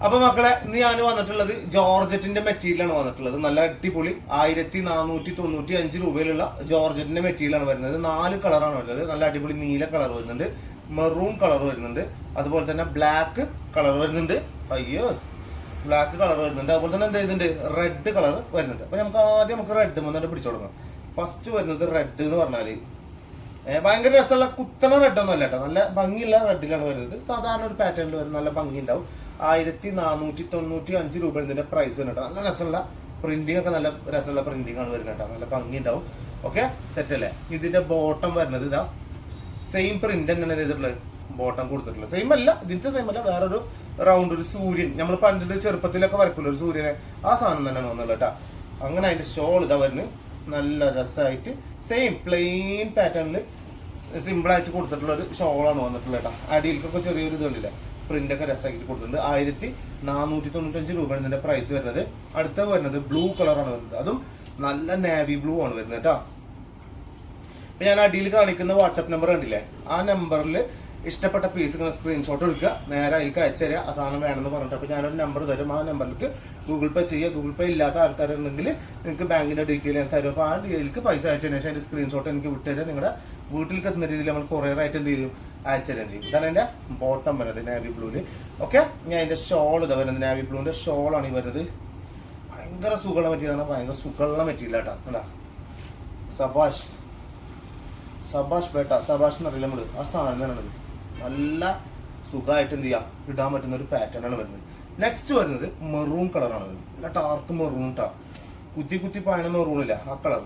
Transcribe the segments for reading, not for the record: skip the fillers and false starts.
അപ്പൊ മക്കളെ, ഇന്ന് ഞാൻ വന്നിട്ടുള്ളത് ജോർജറ്റിന്റെ മെറ്റീരിയലാണ് വന്നിട്ടുള്ളത്. നല്ല അടിപൊളി 1495 രൂപയിലുള്ള ജോർജറ്റിന്റെ മെറ്റീരിയലാണ് വരുന്നത്. 4 കളറാണ് വരുന്നത്. നല്ല അടിപൊളി നീല കളർ വരുന്നുണ്ട്, മെറൂൺ കളർ വരുന്നുണ്ട്, അതുപോലെ തന്നെ ബ്ലാക്ക് കളർ വരുന്നുണ്ട്. അയ്യോ, ബ്ലാക്ക് കളർ വരുന്നുണ്ട്. അതുപോലെ തന്നെ എന്ത് ചെയ്യുന്നുണ്ട്, റെഡ് കളർ വരുന്നുണ്ട്. അപ്പൊ നമുക്ക് റെഡ് വന്നിട്ട് പിടിച്ചു തുടങ്ങാം. ഫസ്റ്റ് വരുന്നത് റെഡ് എന്ന് പറഞ്ഞാല് ഭയങ്കര രസമുള്ള കുത്തണ റെഡ് ഒന്നും അല്ല കേട്ടോ, നല്ല ഭംഗിയുള്ള റെഡിലാണ് വരുന്നത്. സാധാരണ ഒരു പാറ്റേണിൽ വരുന്ന നല്ല ഭംഗി ഉണ്ടാവും. 1495 രൂപ ഇതിന്റെ പ്രൈസ് വരുന്നുണ്ട്. നല്ല രസമുള്ള പ്രിന്റിംഗ് ഒക്കെ, നല്ല രസമുള്ള പ്രിന്റിംഗ് ആണ് വരുന്നത് കേട്ടോ, നല്ല ഭംഗി ഉണ്ടാവും. ഓക്കെ, സെറ്റ് അല്ലേ? ഇതിന്റെ ബോട്ടം വരുന്നത് ഇതാ സെയിം പ്രിന്റ് തന്നെയാണ് ചെയ്തിട്ടുള്ളത്. ബോട്ടം കൊടുത്തിട്ടുള്ളത് സെയിം അല്ല, ഇതിന്റെ സെയിം അല്ല, വേറൊരു റൗണ്ട് ഒരു സൂര്യൻ, നമ്മൾ പണ്ടിട്ട് ചെറുപ്പത്തിലൊക്കെ വരക്കുള്ള ഒരു സൂര്യനെ, ആ സാധനം തന്നെയാണ് വന്നുള്ളത് കേട്ടോ. അങ്ങനെ അതിന്റെ ഷോൾ ഇതാ വരുന്നത്, നല്ല രസമായിട്ട് സെയിം പ്ലെയിൻ പാറ്റേണിൽ സിമ്പിൾ ആയിട്ട് കൊടുത്തിട്ടുള്ള ഒരു ഷോളാണ് വന്നിട്ടുള്ളത് കേട്ടോ. അടിയിൽക്കൊക്കെ ചെറിയൊരു ഇതുണ്ടല്ല, പ്രിന്റ് ഒക്കെ രസമായിട്ട് കൊടുത്തിട്ടുണ്ട്. 1495 രൂപയാണ് ഇതിന്റെ പ്രൈസ് വരുന്നത്. അടുത്ത വരുന്നത് ബ്ലൂ കളറാണ് വരുന്നത്, അതും നല്ല നാവി ബ്ലൂ ആണ് വരുന്നത് കേട്ടോ. അപ്പൊ ഞാൻ അടിയിൽ കാണിക്കുന്ന വാട്സാപ്പ് നമ്പർ കണ്ടില്ലേ, ആ നമ്പറിൽ ഇഷ്ടപ്പെട്ട പീസ് ഇങ്ങനെ സ്ക്രീൻഷോട്ട് എടുക്കുക, നേരെ അതിലേക്ക് അയച്ചു തരിക, ആ സാധനം വേണമെന്ന് പറഞ്ഞിട്ട്. അപ്പോൾ ഞാനൊരു നമ്പർ തരും, ആ നമ്പറിലേക്ക് ഗൂഗിൾ പേ ചെയ്യുക. ഗൂഗിൾ പേ ഇല്ലാത്ത ആൾക്കാരുണ്ടെങ്കിൽ നിങ്ങൾക്ക് ബാങ്കിന്റെ ഡീറ്റെയിൽ ഞാൻ തരും. അപ്പോൾ ആ ഡീറ്റെയിലേക്ക് പൈസ അയച്ചതിന് ശേഷം അതിന്റെ സ്ക്രീൻഷോട്ട് എനിക്ക് വിട്ടുതരാം. നിങ്ങളുടെ വീട്ടിലേക്ക് എത്തുന്ന രീതിയിൽ നമ്മൾ കൊറിയറായിട്ട് എന്ത് ചെയ്യും, അയച്ചു തരാൻ ചെയ്യും. ഇതാണ് എൻ്റെ ബോട്ടം വരുന്നത് നാവി ബ്ലൂവിൽ. ഓക്കെ, ഞാൻ അതിന്റെ ഷോൾ ഇതാ വരുന്നത്, നാവി ബ്ലൂവിന്റെ ഷോളാണ് ഈ വരുന്നത്. ഭയങ്കര സുഖമുള്ള മെറ്റീരിയലാണ്, ഭയങ്കര സുഖമുള്ള മെറ്റീരിയൽ ആട്ടാ. എന്താ സബാഷ് സബാഷ് ബേട്ട, സബാഷ് എന്നറിയില്ല നമ്മൾ, ആ സാധനം തന്നെയാണത്. നല്ല സുഖമായിട്ട് എന്ത് ചെയ്യാം, ഇടാൻ പറ്റുന്ന ഒരു പാറ്റേൺ ആണ് വരുന്നത്. നെക്സ്റ്റ് വരുന്നത് മെറൂൺ കളറാണ് വരുന്നത്. നല്ല ഡാർക്ക് മെറൂൺ ട്ടാ, കുത്തി കുത്തി പായണ മെറൂണില്ല, ആ കളർ.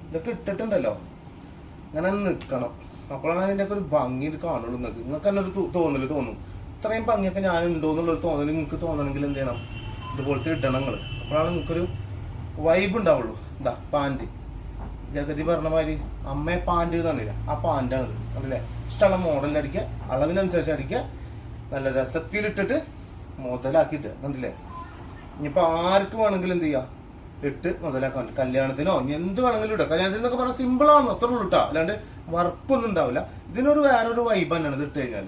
ഇതൊക്കെ ഇട്ടിട്ടുണ്ടല്ലോ, ഇങ്ങനെ നിൽക്കണം, അപ്പോഴാണ് അതിൻ്റെയൊക്കെ ഒരു ഭംഗി കാണുള്ളൂ. നിങ്ങൾക്ക് തന്നെ ഒരു തോന്നല് തോന്നും, ഇത്രയും ഭംഗിയൊക്കെ ഞാൻ ഉണ്ടോ എന്നുള്ളൊരു തോന്നൽ നിങ്ങൾക്ക് തോന്നണമെങ്കിൽ എന്ത് ചെയ്യണം, ഇതുപോലത്തെ ഇടണങ്ങൾ. അപ്പോഴാണ് നിങ്ങൾക്കൊരു വൈബ് ഉണ്ടാവുള്ളൂ. എന്താ പാൻറ്, ജഗതി പറഞ്ഞ മാതിരി അമ്മയെ പാൻറ് തന്നില്ല, ആ പാൻറ്റാണിത്. കണ്ടില്ലേ? ഇഷ്ടമുള്ള മോഡലിൽ അടിക്കുക, അളവിനനുസരിച്ച് അടിക്കുക, നല്ല രസത്തിലിട്ടിട്ട് മുതലാക്കിയിട്ട്. കണ്ടില്ലേ? ഇനിയിപ്പോൾ ആർക്ക് വേണമെങ്കിലും എന്ത് ചെയ്യുക, ഇട്ട് മുതലാക്കാൻ, കല്യാണത്തിനോ എന്ത് വേണമെങ്കിലും ഇടുക. കല്യാണത്തിനൊക്കെ പറഞ്ഞാൽ സിമ്പിളാണ്, അത്ര ഉള്ളൂ കേട്ടോ, അല്ലാണ്ട് വർക്കൊന്നും ഉണ്ടാവില്ല. ഇതിനൊരു വേറൊരു വൈബ് തന്നെയാണ് ഇത് ഇട്ട് കഴിഞ്ഞാൽ.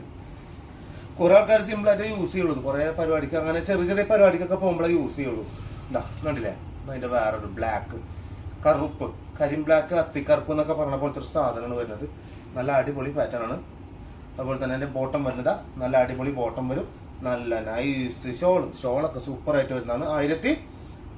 കുറെ ആൾക്കാർ സിമ്പിളായിട്ട് യൂസ് ചെയ്യുള്ളൂ, കുറെ പരിപാടിക്ക്, അങ്ങനെ ചെറിയ ചെറിയ പരിപാടിക്കൊക്കെ പോകുമ്പോഴേ യൂസ് ചെയ്യുള്ളൂ. എന്താ കണ്ടില്ലേ? അതിന്റെ വേറൊരു ബ്ലാക്ക്, കറുപ്പ്, കരിം ബ്ലാക്ക്, അസ്ഥി കറുപ്പ് എന്നൊക്കെ പറഞ്ഞ പോലത്തെ ഒരു സാധനമാണ് വരുന്നത്. നല്ല അടിപൊളി പാറ്റേൺ ആണ്. അതുപോലെ തന്നെ അതിന്റെ ബോട്ടം വരുന്നത് നല്ല അടിപൊളി ബോട്ടം വരും. നല്ല നൈസ് ഷോളൊക്കെ സൂപ്പർ ആയിട്ട് വരുന്നതാണ്.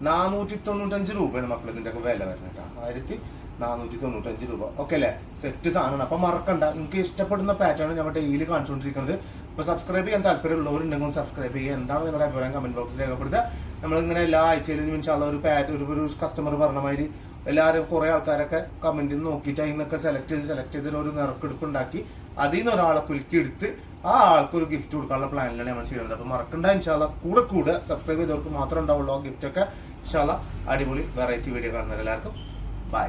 1495 രൂപയാണ് മക്കൾ ഇതിന്റെ ഒക്കെ വില വരുന്നത് കേട്ടോ. 1495 രൂപ. ഓക്കെ അല്ലേ? സെറ്റ് സാധനമാണ്. അപ്പൊ മറക്കണ്ട, നിങ്ങൾക്ക് ഇഷ്ടപ്പെടുന്ന പാറ്റേൺ ഞാൻ ഡെയിലി കാണിച്ചുകൊണ്ടിരിക്കുന്നത്. ഇപ്പൊ സബ്സ്ക്രൈബ് ചെയ്യാൻ താല്പര്യമുള്ളവരുണ്ടെങ്കിൽ സബ്സ്ക്രൈബ് ചെയ്യുക. എന്താണ് നിങ്ങളുടെ അഭിപ്രായം കമന്റ് ബോക്സിൽ രേഖപ്പെടുത്തുക. നമ്മളിങ്ങനെ എല്ലാ ആഴ്ചയിലും ഇൻഷാല്ലാ ഒരു കസ്റ്റമർ പറഞ്ഞ മാതിരി എല്ലാവരും കുറെ ആൾക്കാരൊക്കെ കമന്റിൽ നോക്കിയിട്ട് അതിൽ നിന്നൊക്കെ സെലക്ട് ചെയ്ത് ഒരു നറുക്കെടുപ്പ് ഉണ്ടാക്കി അതിൽ നിന്ന് ഒരാളെ കുലുക്കി എടുത്ത് ആ ആൾക്ക് ഒരു ഗിഫ്റ്റ് കൊടുക്കാനുള്ള പ്ലാനിലാണ് നമ്മൾ ചെയ്യുന്നത്. അപ്പൊ മറക്കണ്ട, ഇൻഷാല്ലാ കൂടെ സബ്സ്ക്രൈബ് ചെയ്തവർക്ക് മാത്രമേ ഉണ്ടാവുള്ളൂ ആ ഗിഫ്റ്റ് ഒക്കെ. ഇൻഷാല്ലാ അടിപൊളി വെറൈറ്റി വീഡിയോ കാണുന്നവർ എല്ലാവർക്കും ബൈ.